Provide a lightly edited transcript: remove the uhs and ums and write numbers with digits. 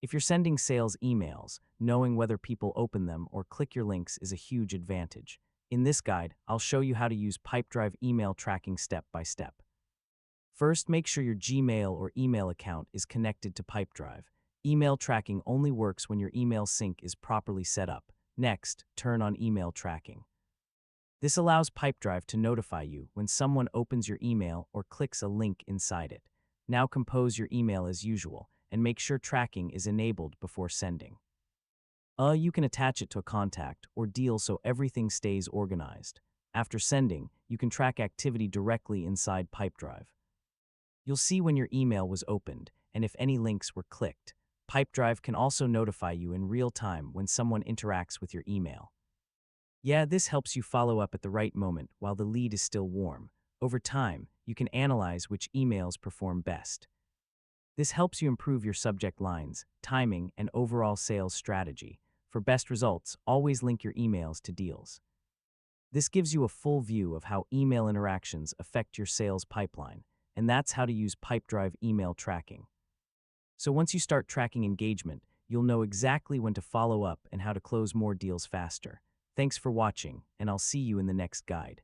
If you're sending sales emails, knowing whether people open them or click your links is a huge advantage. In this guide, I'll show you how to use Pipedrive email tracking step by step. First, make sure your Gmail or email account is connected to Pipedrive. Email tracking only works when your email sync is properly set up. Next, turn on email tracking. This allows Pipedrive to notify you when someone opens your email or clicks a link inside it. Now compose your email as usual and make sure tracking is enabled before sending. You can attach it to a contact or deal so everything stays organized. After sending, you can track activity directly inside Pipedrive. You'll see when your email was opened and if any links were clicked. Pipedrive can also notify you in real time when someone interacts with your email. Yeah, this helps you follow up at the right moment while the lead is still warm. Over time, you can analyze which emails perform best. This helps you improve your subject lines, timing, and overall sales strategy. For best results, always link your emails to deals. This gives you a full view of how email interactions affect your sales pipeline, and that's how to use Pipedrive email tracking. So once you start tracking engagement, you'll know exactly when to follow up and how to close more deals faster. Thanks for watching, and I'll see you in the next guide.